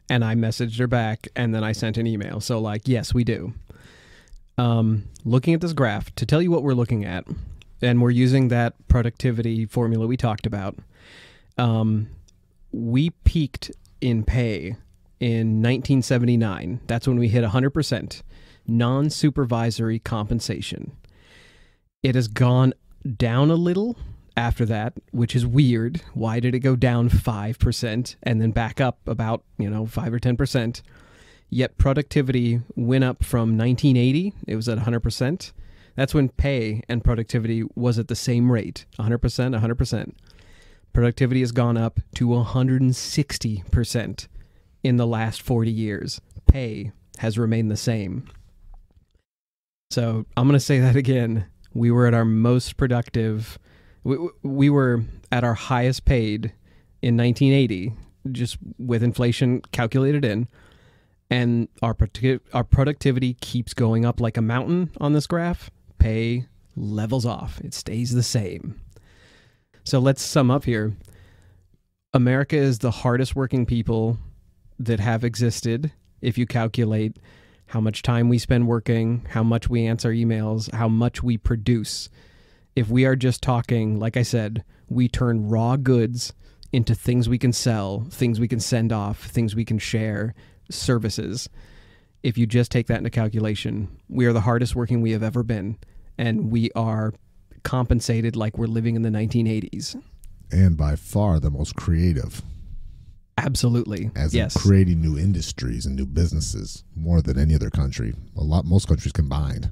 B: and I messaged her back, and then I sent an email. So, like, yes, we do. Looking at this graph, to tell you what we're looking at, and we're using that productivity formula we talked about, we peaked in pay in 1979. That's when we hit 100% non-supervisory compensation. It has gone down a little after that, which is weird. Why did it go down 5% and then back up about, 5 or 10%? Yet productivity went up from 1980. It was at 100%. That's when pay and productivity was at the same rate, 100%, 100%. Productivity has gone up to 160% in the last 40 years. Pay has remained the same. So I'm going to say that again. We were at our most productive. We were at our highest paid in 1980, just with inflation calculated in. And our productivity keeps going up like a mountain on this graph. Pay levels off. It stays the same. So let's sum up here. America is the hardest working people that have existed. If you calculate how much time we spend working, how much we answer emails, how much we produce. If we are just talking, like I said, we turn raw goods into things we can sell, things we can send off, things we can share, services. If you just take that into calculation, we are the hardest working we have ever been, and we are compensated like we're living in the 1980s.
A: And by far the most creative.
B: Absolutely.
A: As
B: yes.
A: in creating new industries and new businesses more than any other country. Most countries combined.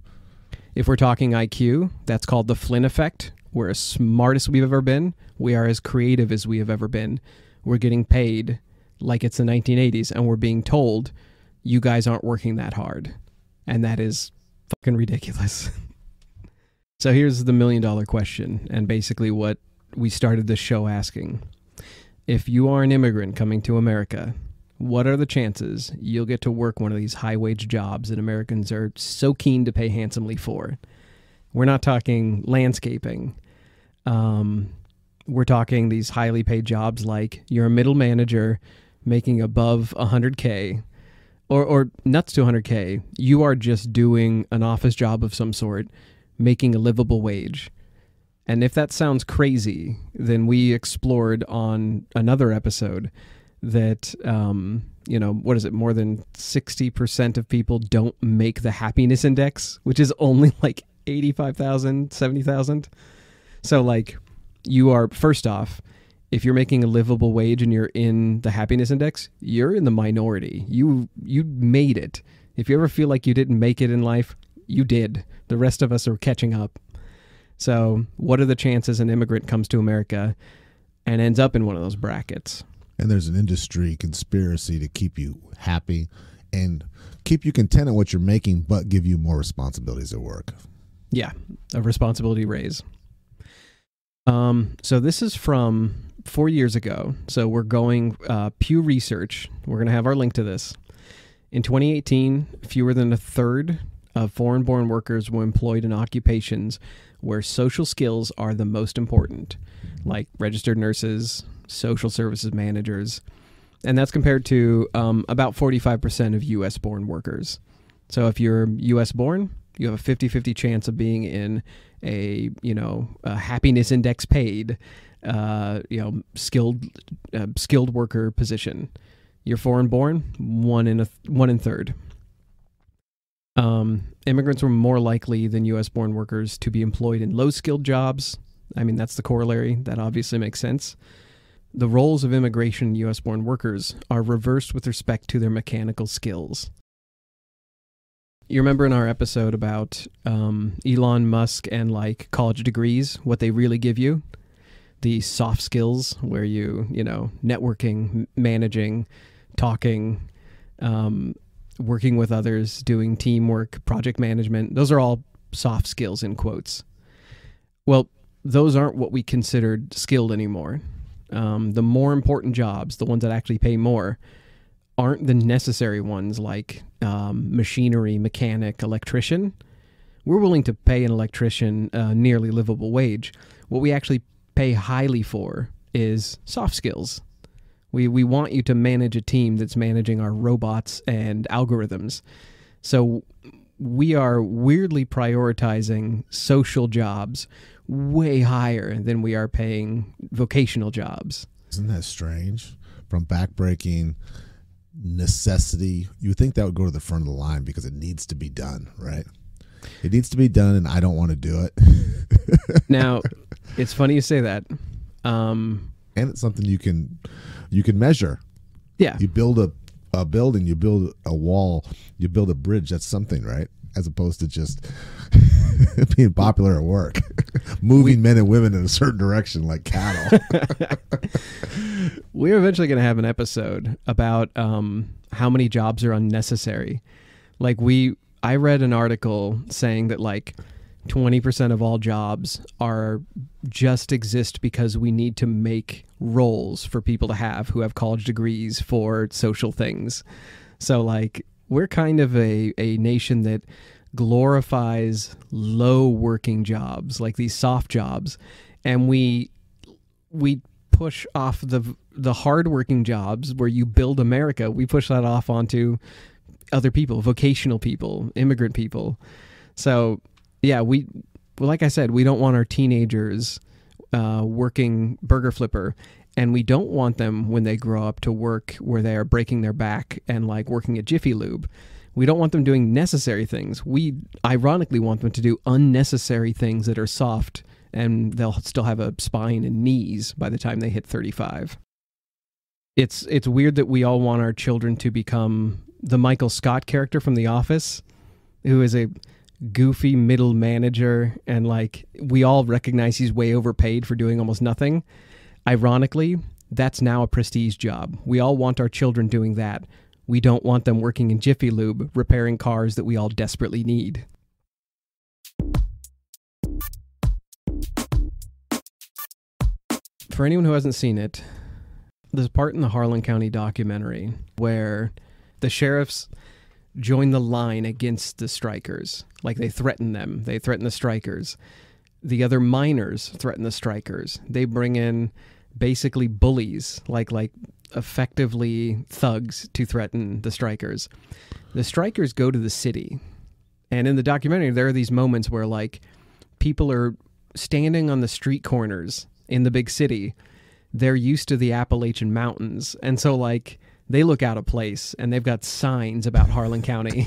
B: If we're talking IQ, that's called the Flynn effect. We're as smart as we've ever been. We are as creative as we have ever been. We're getting paid like it's the 1980s, and we're being told, you guys aren't working that hard. And that is fucking ridiculous. So here's the $1 million question, and basically what we started this show asking. If you are an immigrant coming to America, what are the chances you'll get to work one of these high-wage jobs that Americans are so keen to pay handsomely for? We're not talking landscaping. We're talking these highly paid jobs like you're a middle manager making above 100K, or nuts to 100K. You are just doing an office job of some sort, making a livable wage. And if that sounds crazy, then we explored on another episode that, what is it? More than 60% of people don't make the happiness index, which is only like 85,000, 70,000. So like you are, first off, if you're making a livable wage and you're in the happiness index, you're in the minority. You made it. If you ever feel like you didn't make it in life, you did. The rest of us are catching up. So what are the chances an immigrant comes to America and ends up in one of those brackets?
A: And there's an industry conspiracy to keep you happy and keep you content in what you're making, but give you more responsibilities at work.
B: Yeah, a responsibility raise. So this is from 4 years ago. So we're going Pew Research. We're going to have our link to this. In 2018, fewer than a third of foreign-born workers were employed in occupations where social skills are the most important, like registered nurses, social services managers, and that's compared to about 45% of U.S.-born workers. So if you're U.S.-born, you have a 50-50 chance of being in a happiness index paid, skilled worker position. You're foreign-born, one in third. Immigrants were more likely than U.S.-born workers to be employed in low-skilled jobs. I mean, that's the corollary. That obviously makes sense. The roles of immigration and U.S.-born workers are reversed with respect to their mechanical skills. You remember in our episode about Elon Musk and like college degrees, what they really give you? The soft skills where networking, managing, talking, working with others, doing teamwork, project management. Those are all soft skills in quotes. Well, those aren't what we considered skilled anymore. The more important jobs, the ones that actually pay more, aren't the necessary ones like machinery, mechanic, electrician. We're willing to pay an electrician a nearly livable wage. What we actually pay highly for is soft skills. We want you to manage a team that's managing our robots and algorithms. So we are weirdly prioritizing social jobs way higher than we are paying vocational jobs.
A: Isn't that strange? From backbreaking necessity. You would think that would go to the front of the line because it needs to be done, right? It needs to be done, and I don't want to do it.
B: Now, it's funny you say that.
A: And it's something you can measure.
B: Yeah.
A: You build a building, you build a wall, you build a bridge. That's something, right? As opposed to just being popular at work, moving men and women in a certain direction like cattle.
B: We're eventually going to have an episode about how many jobs are unnecessary. Like I read an article saying that like 20% of all jobs are just exist because we need to make roles for people to have who have college degrees for social things. So like we're kind of a nation that glorifies low working jobs, like these soft jobs, and we push off the hard working jobs where you build America. We push that off onto other people, vocational people, immigrant people. So yeah, like I said, we don't want our teenagers working burger flipper, and we don't want them when they grow up to work where they are breaking their back and like working at Jiffy Lube. We don't want them doing necessary things. We ironically want them to do unnecessary things that are soft, and they'll still have a spine and knees by the time they hit 35. It's weird that we all want our children to become the Michael Scott character from The Office, who is a goofy middle manager, and like we all recognize he's way overpaid for doing almost nothing. Ironically, that's now a prestige job. We all want our children doing that. We don't want them working in Jiffy Lube repairing cars that we all desperately need. For anyone who hasn't seen it, there's a part in the Harlan County documentary where the sheriffs join the line against the strikers. Like they threaten them. They threaten the strikers. The other miners threaten the strikers. They bring in basically bullies, like effectively thugs, to threaten the strikers. The strikers go to the city. And in the documentary, there are these moments where like people are standing on the street corners in the big city. They're used to the Appalachian Mountains. And so like they look out of place, and they've got signs about Harlan County.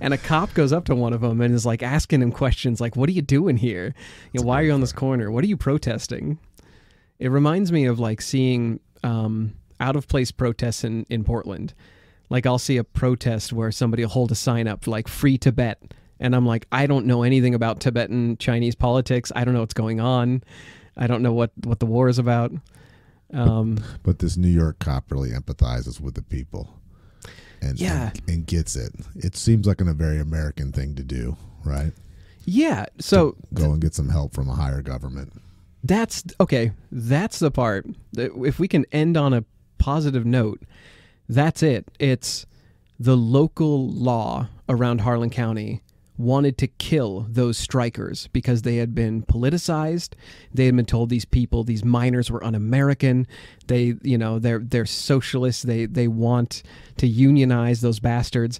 B: And a cop goes up to one of them and is like asking him questions like, what are you doing here? You know, why are you on this corner? What are you protesting? It reminds me of like seeing out of place protests in Portland. Like I'll see a protest where somebody will hold a sign up for like free Tibet. And I'm like, I don't know anything about Tibetan Chinese politics. I don't know what's going on. I don't know what the war is about.
A: But this New York cop really empathizes with the people and gets it. It seems like a very American thing to do, right?
B: Yeah. So
A: to go and get some help from a higher government.
B: That's okay. That's the part that if we can end on a positive note, that's it. It's the local law around Harlan County wanted to kill those strikers because they had been politicized. They had been told these people, these miners, were un-American. They, they're socialists. They want to unionize those bastards.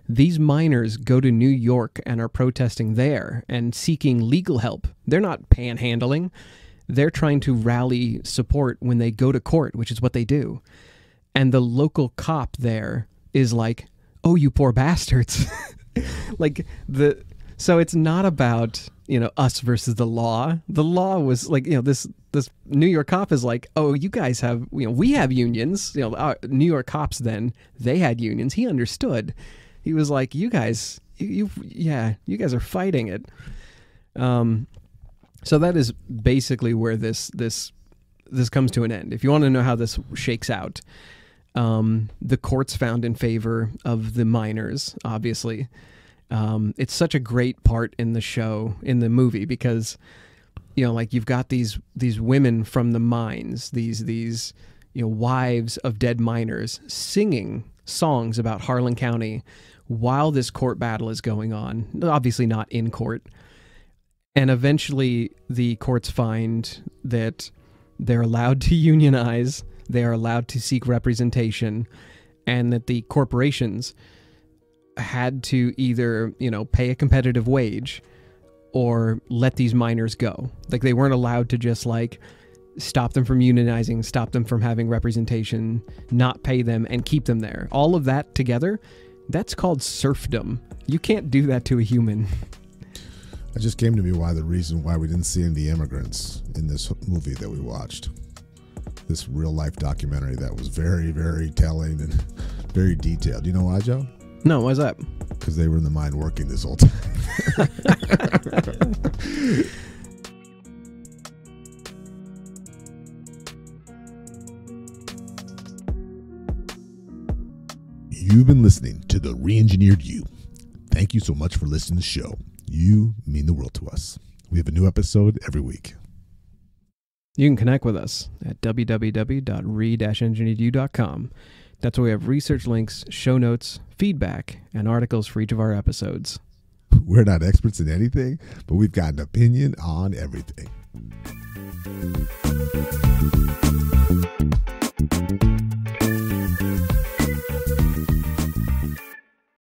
B: These miners go to New York and are protesting there and seeking legal help. They're not panhandling. They're trying to rally support when they go to court, which is what they do. And the local cop there is like, oh, you poor bastards. So it's not about, us versus the law. The law was like, this New York cop is like, oh, you guys have, we have unions. New York cops then, they had unions. He understood. He was like, you guys, you guys are fighting it. So that is basically where this comes to an end. If you want to know how this shakes out, the courts found in favor of the miners, obviously. It's such a great part in the show, in the movie, because, you've got these women from the mines, these wives of dead miners singing songs about Harlan County while this court battle is going on. Obviously not in court. And eventually the courts find that they're allowed to unionize, they are allowed to seek representation, and that the corporations had to either, pay a competitive wage or let these miners go. Like they weren't allowed to just like stop them from unionizing, stop them from having representation, not pay them, and keep them there. All of that together, that's called serfdom. You can't do that to a human.
A: It just came to me the reason why we didn't see any of the immigrants in this movie that we watched. This real life documentary that was very, very telling and very detailed. You know why, Joe?
B: No, why's that?
A: Because they were in the mine working this whole time. You've been listening to The Re-Engineered You. Thank you so much for listening to the show. You mean the world to us. We have a new episode every week.
B: You can connect with us at www.re-engineeredyou.com. That's where we have research links, show notes, feedback, and articles for each of our episodes.
A: We're not experts in anything, but we've got an opinion on everything.